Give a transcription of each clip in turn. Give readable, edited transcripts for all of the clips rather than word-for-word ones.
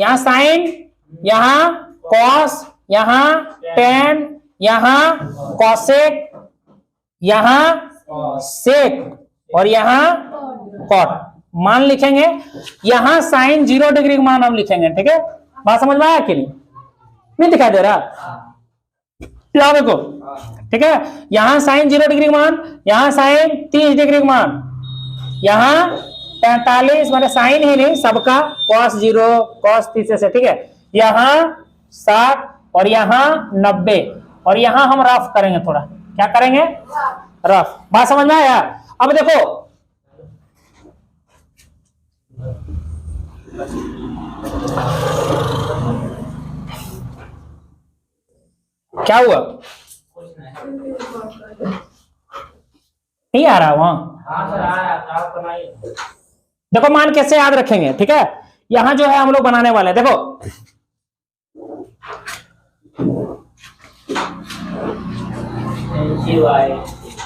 यहाँ साइन, यहाँ कॉस, यहाँ टेन, यहाँ कॉसेक, यहाँ सेक और यहाँ कॉट। मान लिखेंगे, यहाँ साइन 0 डिग्री का मान हम लिखेंगे, ठीक है। बात समझ में आया कि नहीं दिखाई दे रहा? यहाँ देखो, ठीक है, यहाँ साइन 0 डिग्री का मान, यहाँ साइन 30 डिग्री का मान, यहाँ 45 मतलब साइन ही नहीं सबका, cos 0 cos 30 से, ठीक है। यहाँ 60 और यहाँ 90 और यहाँ हम रफ करेंगे थोड़ा, क्या करेंगे? रफ। बात समझ में आया? अब देखो क्या हुआ, नहीं आ रहा वहां? देखो मान कैसे याद रखेंगे, ठीक है। यहां जो है हम लोग बनाने वाले हैं, देखो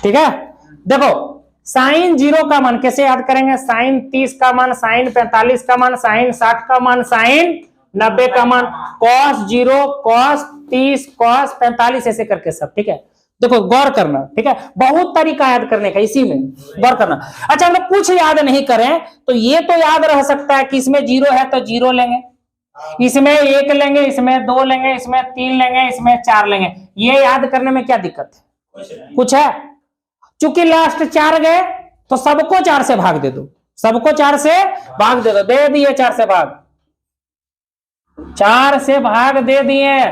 ठीक है। देखो साइन 0 का मान कैसे याद करेंगे? साइन 30 का मान, साइन 45 का मान, साइन 60 का मान, साइन 90 का मान, cos 0 cos 30 cos 45 ऐसे करके सब, ठीक है। देखो गौर करना, ठीक है, बहुत तरीका याद करने का, इसी में गौर करना। अच्छा हम लोग कुछ याद नहीं करें तो ये तो याद रह सकता है कि इसमें 0 है तो 0 लेंगे, इसमें 1 लेंगे, इसमें 2 लेंगे, इसमें 3 लेंगे, इसमें 4 लेंगे। ये याद करने में क्या दिक्कत है? कुछ है? चूंकि लास्ट 4 गए तो सबको 4 से भाग दे दो, सबको 4 से भाग दे दो, दे दिए 4 से भाग, 4 से भाग दे दिए,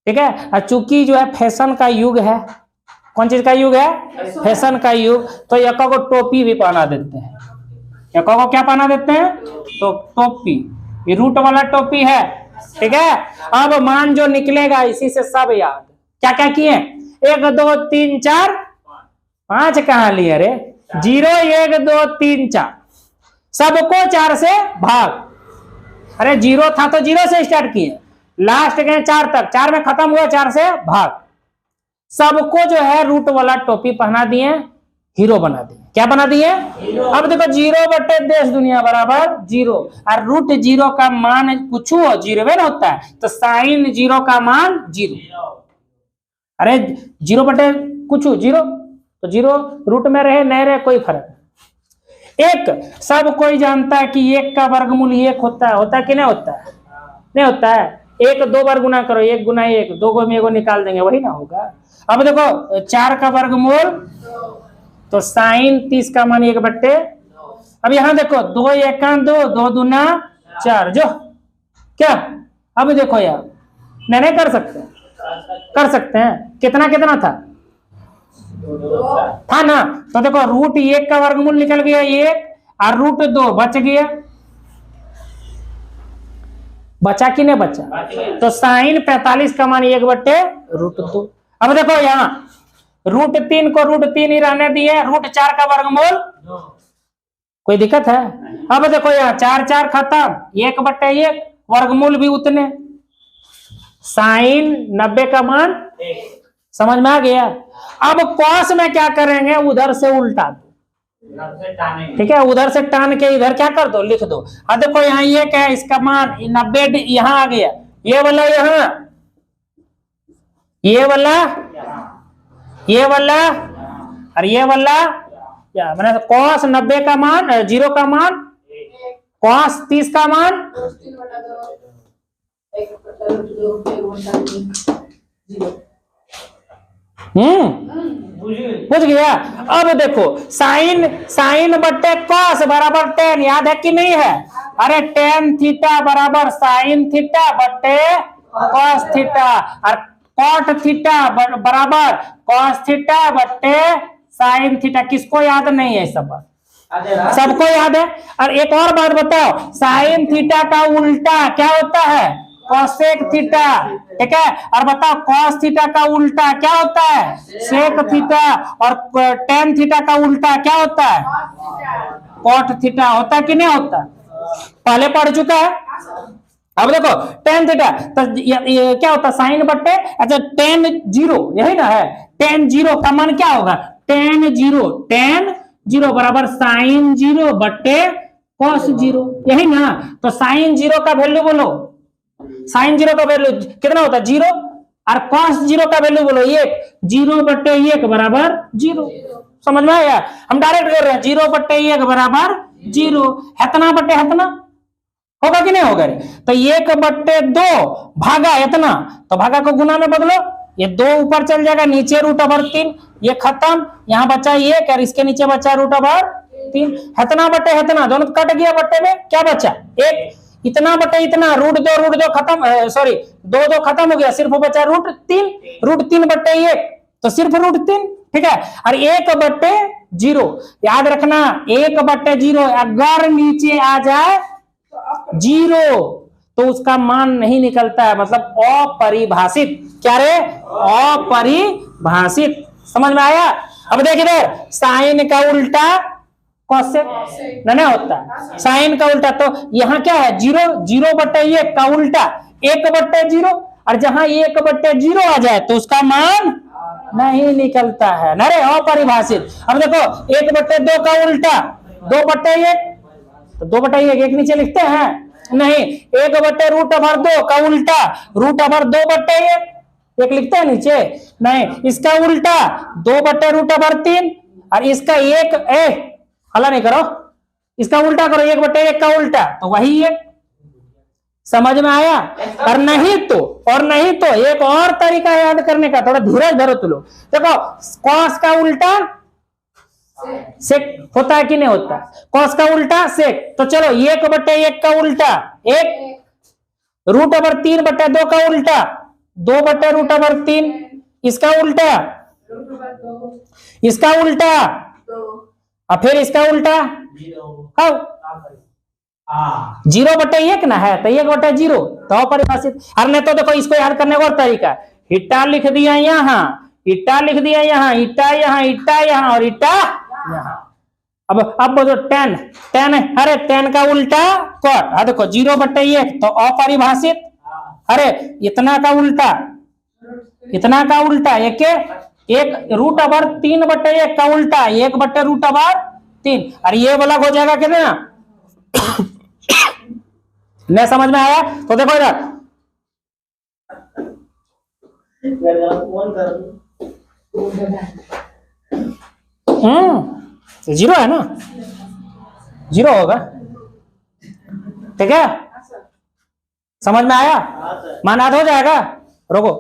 ठीक है। और चूंकि जो है फैशन का युग है, कौन चीज का युग है? फैशन का युग, तो एक को टोपी भी पहना देते हैं, एक को क्या पहना देते हैं? तो टोपी, ये रूट वाला टोपी है, ठीक है। अब मान जो निकलेगा इसी से सब याद, क्या क्या किए? 1 2 3 4 5 कहां लिए रे? 0 1 2 3 4, सबको 4 से भाग। अरे 0 था तो 0 से स्टार्ट किए, लास्ट गए 4 तक, 4 में खत्म हुआ, 4 से भाग। सबको जो है रूट वाला टोपी पहना दिए, हीरो बना दिए। क्या बना दिए? अब देखो 0 बटे देश दुनिया बराबर 0, और रूट 0 का मान कुछ 0 ना होता है, तो साइन 0 का मान 0। अरे 0 बटे कुछ 0, तो 0 रूट में रहे नहीं रहे कोई फर्क नहीं। 1 सब कोई जानता है कि 1 का वर्गमूल 1 होता है कि नहीं होता है? नहीं होता है। 1 2 बार गुना करो, 1 गुना 1, 2 को में 1 निकाल देंगे, वही ना होगा। अब देखो 4 का वर्गमूल, तो साइन 30 का मान 1 बट्टे। अब यहां देखो 2 1 2, 2 दूना 4, जो क्या? अब देखो यार, नहीं कर सकते? कर सकते हैं। कितना कितना था ना? तो देखो रूट 1 का वर्गमूल निकल गया 1, और रूट 2 बच गया, बचा कि नहीं बचा? तो साइन 45 का मान 1 बट्टे रूट 2। अब देखो यहाँ रूट 3 को रूट 3 ही रहने दिए, रूट 4 का वर्गमूल, कोई दिक्कत है? अब देखो यहाँ 4 4 खत्म, 1 बट्टे 1, वर्गमूल भी उतने, साइन 90 का मान, समझ में आ गया? अब कॉस में क्या करेंगे? उधर से उल्टा दो, ठीक है, उधर से टान के इधर क्या कर दो? लिख दो। अब देखो यहाँ ये क्या है? इसका मान 90 यहाँ आ गया, ये वाला यहाँ, ये वाला, ये वाला और ये वाला, क्या मैंने? कॉस 90 का मान 0 का मान, कॉस 30 का मान, बुझ गया? अब देखो साइन बट्टे कॉस बराबर टेन, याद है कि नहीं है? अरे टेन थीटा बराबर साइन थीटा बट्टे कॉस थीटा, और कॉट थीटा बराबर कॉस थीटा बट्टे साइन थीटा। किसको याद नहीं है सब बात? सबको याद है। और एक और बात बताओ, साइन थीटा का उल्टा क्या होता है? कॉसेक थीटा, ठीक है। और बताओ कॉस थीटा का उल्टा क्या होता है? Sec theta. और टेन थीटा का उल्टा क्या होता है? Cot theta. होता है कि नहीं होता? पहले पढ़ चुका है। अब देखो टेन थीटा तो ये क्या होता है? साइन बट्टे, अच्छा टेन 0 यही ना है? टेन 0 का मान क्या होगा? टेन 0 बराबर साइन 0 बट्टे कॉस जीरो, यही ना। तो साइन जीरो का वैल्यू बोलो, साइन जीरो का वैल्यू कितना होता है? जीरो। और कॉस जीरो का वैल्यू बोलो 1, 0/1 बराबर 0। समझ में आया? हम डायरेक्ट कर रहे हैं 0/1 बराबर 0। इतना बटे इतना होगा कि नहीं होगा? तो 1/2 भागा इतना, तो भागा को गुना में बदलो, ये 2 ऊपर चल जाएगा, नीचे √3, ये खत्म, यहाँ बचा 1 और इसके नीचे बचा √3। इतना बटे इतना दोनों कट गया, बट्टे में क्या बचा? 1। इतना बटे इतना √2 खत्म, सॉरी 2 खत्म हो गया, सिर्फ बचा √3, √3/1 तो सिर्फ √3, ठीक है। और 1/0 याद रखना, 1/0 अगर नीचे आ जाए 0 तो उसका मान नहीं निकलता है, मतलब अपरिभाषित। क्या रे? अपरिभाषित। समझ में आया? अब देख इधर, साइन का उल्टा कोसेक नहीं होता, साइन का उल्टा। तो यहाँ क्या है? 0/1 का उल्टा 1/0, और जहां 1/0 आ जाए तो उसका मान नहीं निकलता है, ना रे, अपरिभाषित। अब देखो 1/2 का उल्टा 2/1, तो 2/1 एक नीचे लिखते हैं नहीं, 1/√2 का उल्टा √2/1 एक लिखते हैं नीचे नहीं, इसका उल्टा 2/√3, और इसका एक हला नहीं करो, इसका उल्टा करो 1/1 का उल्टा, तो वही 1। समझ में आया? और नहीं तो एक और तरीका याद करने का, थोड़ा धीरज धरो तुम लोग। देखो कॉस का उल्टा सेक होता है कि नहीं होता? कॉस का उल्टा सेक, तो चलो 1/1 का उल्टा 1, √3/2 का उल्टा 2/√3, इसका उल्टा, इसका उल्टा, और फिर इसका उल्टा 0/1 ना है, तो 1/0 तो अपरिभाषित। और नहीं तो देखो इसको याद करने का और तरीका, इट्टा लिख दिया यहाँ, इट्टा लिख दिया यहाँ, इट्टा यहाँ, इट्टा यहाँ और इट्टा यहाँ। अब बोलो 10, अरे 10 का उल्टा कॉट, देखो 0/1 तो अपरिभाषित। अरे इतना का उल्टा, इतना का उल्टा एक √3/1 का उल्टा 1/√3, और ये वाला हो जाएगा कितना? नहीं समझ में आया? तो देखो इधर, जीरो है ना, 0 होगा, ठीक है। समझ में आया? मान याद हो जाएगा। रोको